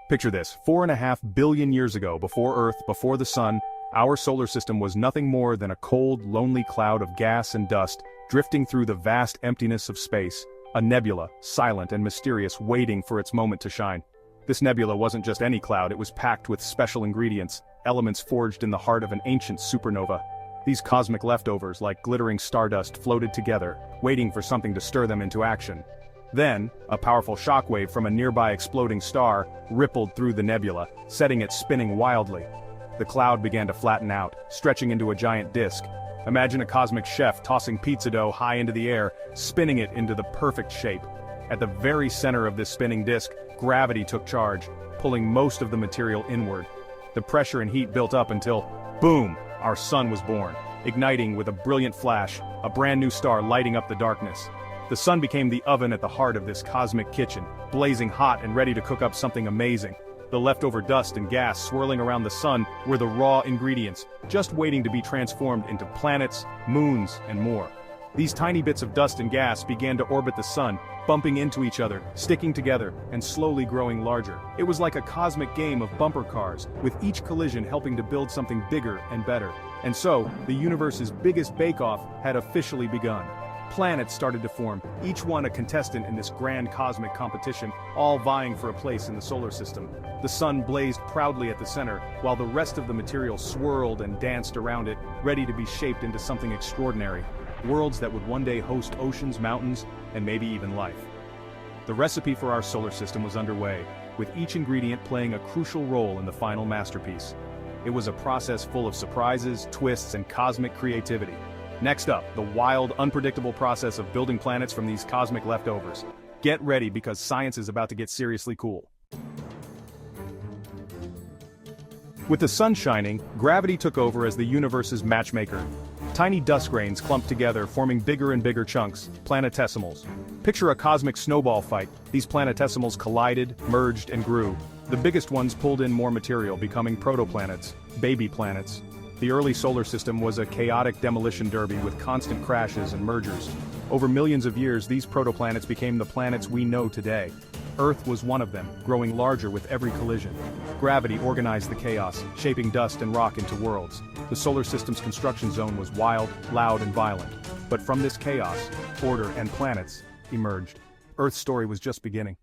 Picture this, 4.5 billion years ago, before Earth, before the Sun, our solar system was nothing more than a cold, lonely cloud of gas and dust, drifting through the vast emptiness of space, a nebula, silent and mysterious, waiting for its moment to shine. This nebula wasn't just any cloud, it was packed with special ingredients, elements forged in the heart of an ancient supernova. These cosmic leftovers, like glittering stardust, floated together, waiting for something to stir them into action. Then, a powerful shockwave from a nearby exploding star rippled through the nebula, setting it spinning wildly. The cloud began to flatten out, stretching into a giant disk. Imagine a cosmic chef tossing pizza dough high into the air, spinning it into the perfect shape. At the very center of this spinning disk, gravity took charge, pulling most of the material inward. The pressure and heat built up until, boom, our sun was born, igniting with a brilliant flash, a brand new star lighting up the darkness. The sun became the oven at the heart of this cosmic kitchen, blazing hot and ready to cook up something amazing. The leftover dust and gas swirling around the sun were the raw ingredients, just waiting to be transformed into planets, moons, and more. These tiny bits of dust and gas began to orbit the sun, bumping into each other, sticking together, and slowly growing larger. It was like a cosmic game of bumper cars, with each collision helping to build something bigger and better. And so, the universe's biggest bake-off had officially begun. Planets started to form, each one a contestant in this grand cosmic competition, all vying for a place in the solar system. The sun blazed proudly at the center, while the rest of the material swirled and danced around it, ready to be shaped into something extraordinary. Worlds that would one day host oceans, mountains, and maybe even life. The recipe for our solar system was underway, with each ingredient playing a crucial role in the final masterpiece. It was a process full of surprises, twists, and cosmic creativity. Next up, the wild, unpredictable process of building planets from these cosmic leftovers. Get ready because science is about to get seriously cool. With the sun shining, gravity took over as the universe's matchmaker. Tiny dust grains clumped together, forming bigger and bigger chunks, planetesimals. Picture a cosmic snowball fight. These planetesimals collided, merged, and grew. The biggest ones pulled in more material, becoming protoplanets, baby planets. The early solar system was a chaotic demolition derby with constant crashes and mergers. Over millions of years, these protoplanets became the planets we know today. Earth was one of them, growing larger with every collision. Gravity organized the chaos, shaping dust and rock into worlds. The solar system's construction zone was wild, loud, and violent. But from this chaos, order and planets emerged. Earth's story was just beginning.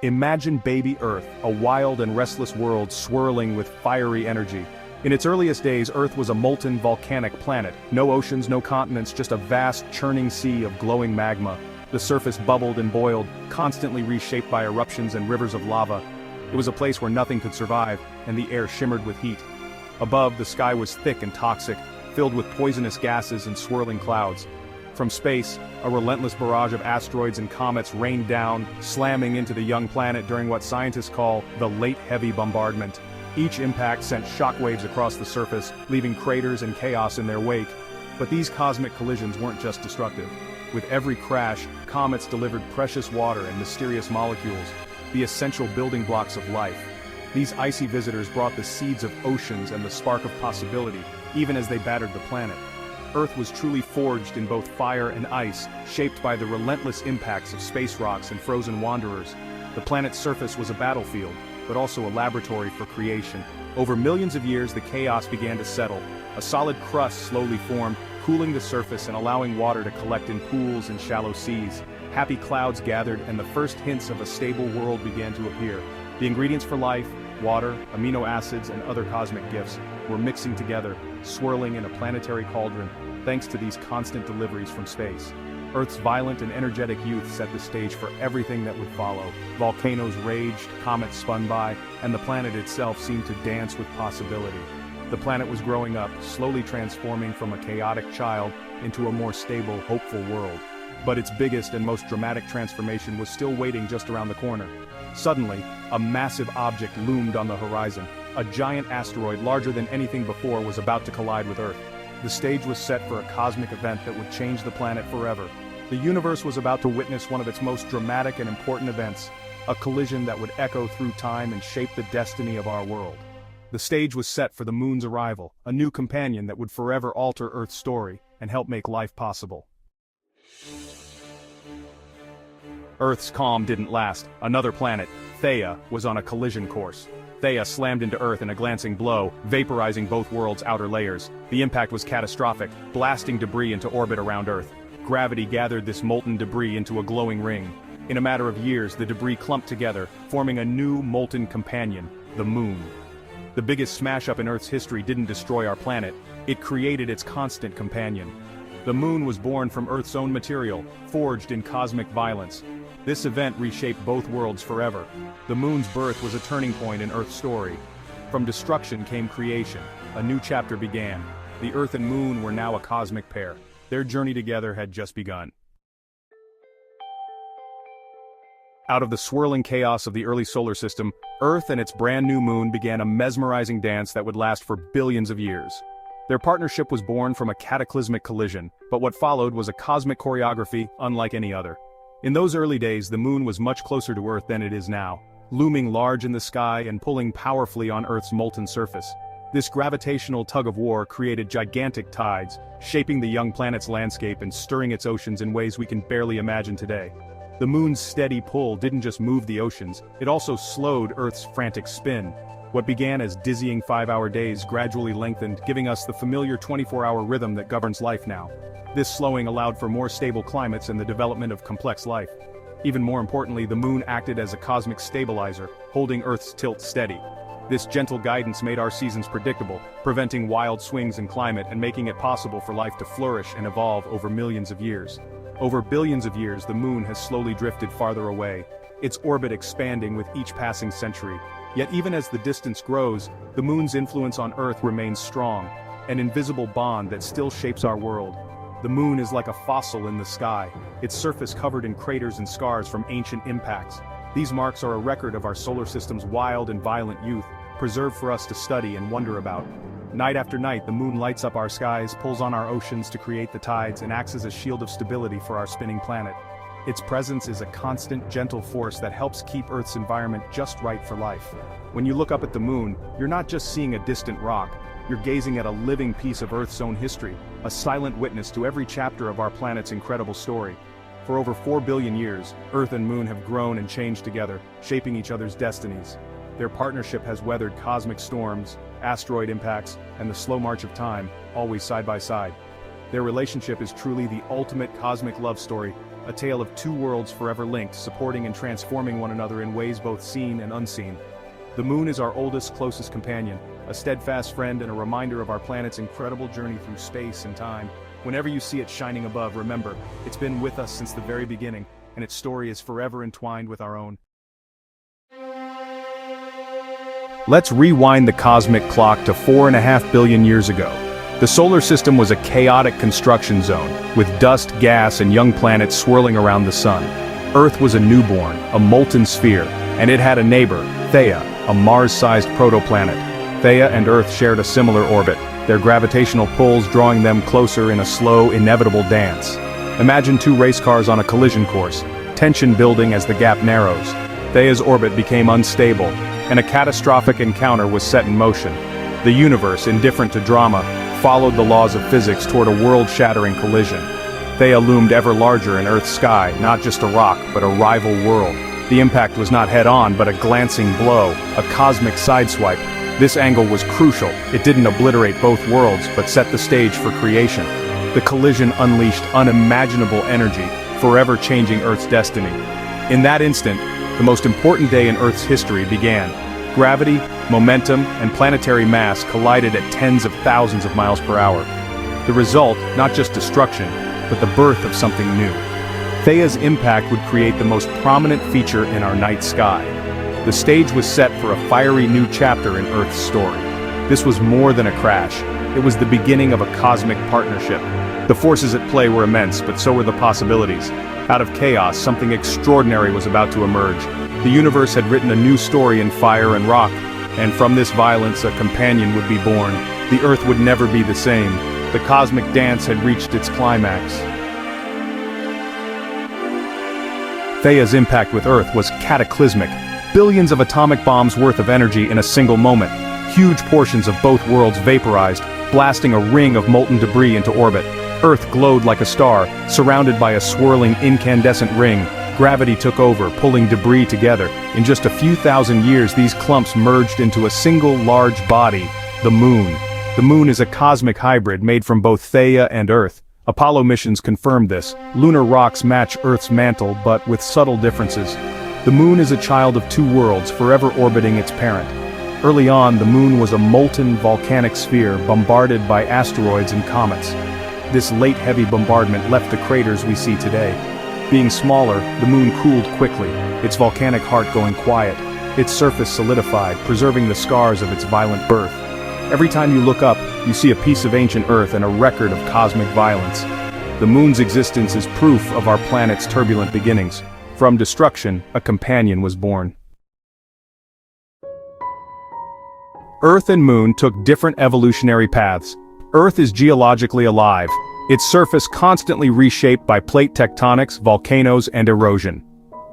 Imagine baby Earth, a wild and restless world swirling with fiery energy. In its earliest days, Earth was a molten volcanic planet. No oceans, no continents, just a vast, churning sea of glowing magma. The surface bubbled and boiled, constantly reshaped by eruptions and rivers of lava. It was a place where nothing could survive, and the air shimmered with heat. Above, the sky was thick and toxic, filled with poisonous gases and swirling clouds. From space, a relentless barrage of asteroids and comets rained down, slamming into the young planet during what scientists call the Late Heavy Bombardment. Each impact sent shockwaves across the surface, leaving craters and chaos in their wake. But these cosmic collisions weren't just destructive. With every crash, comets delivered precious water and mysterious molecules, the essential building blocks of life. These icy visitors brought the seeds of oceans and the spark of possibility, even as they battered the planet. Earth was truly forged in both fire and ice, shaped by the relentless impacts of space rocks and frozen wanderers. The planet's surface was a battlefield, but also a laboratory for creation. Over millions of years, the chaos began to settle. A solid crust slowly formed, cooling the surface and allowing water to collect in pools and shallow seas. Happy clouds gathered, and the first hints of a stable world began to appear. The ingredients for life, water, amino acids, and other cosmic gifts, were mixing together, swirling in a planetary cauldron, thanks to these constant deliveries from space. Earth's violent and energetic youth set the stage for everything that would follow. Volcanoes raged, comets spun by, and the planet itself seemed to dance with possibility. The planet was growing up, slowly transforming from a chaotic child into a more stable, hopeful world. But its biggest and most dramatic transformation was still waiting just around the corner. Suddenly, a massive object loomed on the horizon. A giant asteroid larger than anything before was about to collide with Earth. The stage was set for a cosmic event that would change the planet forever. The universe was about to witness one of its most dramatic and important events, a collision that would echo through time and shape the destiny of our world. The stage was set for the moon's arrival, a new companion that would forever alter Earth's story and help make life possible. Earth's calm didn't last. Another planet, Theia, was on a collision course. Theia slammed into Earth in a glancing blow, vaporizing both worlds' outer layers. The impact was catastrophic, blasting debris into orbit around Earth. Gravity gathered this molten debris into a glowing ring. In a matter of years, the debris clumped together, forming a new molten companion, the Moon. The biggest smash-up in Earth's history didn't destroy our planet, it created its constant companion. The Moon was born from Earth's own material, forged in cosmic violence. This event reshaped both worlds forever. The Moon's birth was a turning point in Earth's story. From destruction came creation. A new chapter began. The Earth and Moon were now a cosmic pair. Their journey together had just begun. Out of the swirling chaos of the early solar system, Earth and its brand new moon began a mesmerizing dance that would last for billions of years. Their partnership was born from a cataclysmic collision, but what followed was a cosmic choreography unlike any other. In those early days, the moon was much closer to Earth than it is now, looming large in the sky and pulling powerfully on Earth's molten surface. This gravitational tug-of-war created gigantic tides, shaping the young planet's landscape and stirring its oceans in ways we can barely imagine today. The moon's steady pull didn't just move the oceans, it also slowed Earth's frantic spin. What began as dizzying 5-hour days gradually lengthened, giving us the familiar 24-hour rhythm that governs life now. This slowing allowed for more stable climates and the development of complex life. Even more importantly, the moon acted as a cosmic stabilizer, holding Earth's tilt steady. This gentle guidance made our seasons predictable, preventing wild swings in climate and making it possible for life to flourish and evolve over millions of years. Over billions of years, the moon has slowly drifted farther away, its orbit expanding with each passing century. Yet even as the distance grows, the moon's influence on Earth remains strong, an invisible bond that still shapes our world. The moon is like a fossil in the sky, its surface covered in craters and scars from ancient impacts. These marks are a record of our solar system's wild and violent youth, preserved for us to study and wonder about. Night after night, the moon lights up our skies, pulls on our oceans to create the tides, and acts as a shield of stability for our spinning planet. Its presence is a constant, gentle force that helps keep Earth's environment just right for life. When you look up at the moon, you're not just seeing a distant rock, you're gazing at a living piece of Earth's own history, a silent witness to every chapter of our planet's incredible story. For over 4 billion years, Earth and Moon have grown and changed together, shaping each other's destinies. Their partnership has weathered cosmic storms, asteroid impacts, and the slow march of time, always side by side. Their relationship is truly the ultimate cosmic love story, a tale of two worlds forever linked, supporting and transforming one another in ways both seen and unseen. The moon is our oldest, closest companion, a steadfast friend and a reminder of our planet's incredible journey through space and time. Whenever you see it shining above, remember, it's been with us since the very beginning, and its story is forever entwined with our own. Let's rewind the cosmic clock to 4.5 billion years ago. The solar system was a chaotic construction zone, with dust, gas, and young planets swirling around the sun. Earth was a newborn, a molten sphere, and it had a neighbor, Theia, a Mars-sized protoplanet. Theia and Earth shared a similar orbit, their gravitational pulls drawing them closer in a slow, inevitable dance. Imagine two race cars on a collision course, tension building as the gap narrows. Theia's orbit became unstable, and a catastrophic encounter was set in motion. The universe, indifferent to drama, followed the laws of physics toward a world-shattering collision. Theia loomed ever larger in Earth's sky, not just a rock, but a rival world. The impact was not head-on, but a glancing blow, a cosmic sideswipe. This angle was crucial. It didn't obliterate both worlds, but set the stage for creation. The collision unleashed unimaginable energy, forever changing Earth's destiny. In that instant, the most important day in Earth's history began. Gravity, momentum, and planetary mass collided at tens of thousands of miles per hour. The result, not just destruction, but the birth of something new. Theia's impact would create the most prominent feature in our night sky. The stage was set for a fiery new chapter in Earth's story. This was more than a crash. It was the beginning of a cosmic partnership. The forces at play were immense, but so were the possibilities. Out of chaos, something extraordinary was about to emerge. The universe had written a new story in fire and rock, and from this violence a companion would be born. The Earth would never be the same. The cosmic dance had reached its climax. Theia's impact with Earth was cataclysmic. Billions of atomic bombs worth of energy in a single moment. Huge portions of both worlds vaporized, blasting a ring of molten debris into orbit. Earth glowed like a star, surrounded by a swirling incandescent ring. Gravity took over, pulling debris together. In just a few thousand years, these clumps merged into a single large body, the Moon. The Moon is a cosmic hybrid made from both Theia and Earth. Apollo missions confirmed this. Lunar rocks match Earth's mantle, but with subtle differences. The Moon is a child of two worlds, forever orbiting its parent. Early on, the Moon was a molten volcanic sphere bombarded by asteroids and comets. This late heavy bombardment left the craters we see today. Being smaller, the Moon cooled quickly, its volcanic heart going quiet. Its surface solidified, preserving the scars of its violent birth. Every time you look up, you see a piece of ancient Earth and a record of cosmic violence. The Moon's existence is proof of our planet's turbulent beginnings. From destruction, a companion was born. Earth and Moon took different evolutionary paths. Earth is geologically alive, its surface constantly reshaped by plate tectonics, volcanoes, and erosion.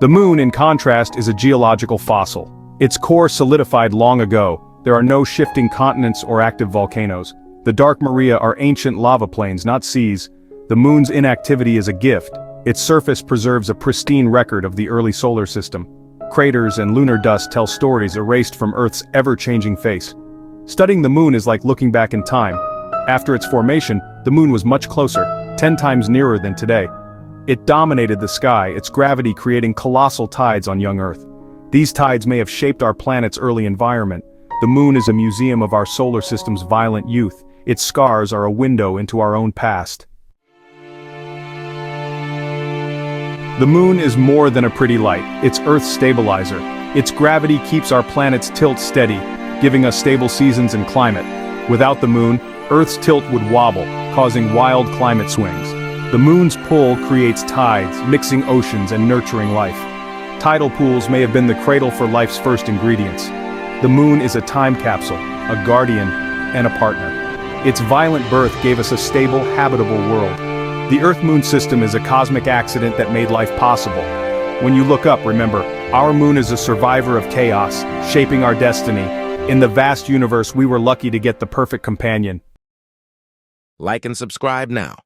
The Moon, in contrast, is a geological fossil. Its core solidified long ago. There are no shifting continents or active volcanoes. The Dark Maria are ancient lava plains, not seas. The Moon's inactivity is a gift. Its surface preserves a pristine record of the early solar system. Craters and lunar dust tell stories erased from Earth's ever-changing face. Studying the Moon is like looking back in time. After its formation, the Moon was much closer, 10 times nearer than today. It dominated the sky, its gravity creating colossal tides on young Earth. These tides may have shaped our planet's early environment. The Moon is a museum of our solar system's violent youth. Its scars are a window into our own past. The Moon is more than a pretty light. It's Earth's stabilizer. Its gravity keeps our planet's tilt steady, giving us stable seasons and climate. Without the Moon, Earth's tilt would wobble, causing wild climate swings. The Moon's pull creates tides, mixing oceans and nurturing life. Tidal pools may have been the cradle for life's first ingredients. The Moon is a time capsule, a guardian, and a partner. Its violent birth gave us a stable, habitable world. The Earth-Moon system is a cosmic accident that made life possible. When you look up, remember, our Moon is a survivor of chaos, shaping our destiny. In the vast universe, we were lucky to get the perfect companion. Like and subscribe now.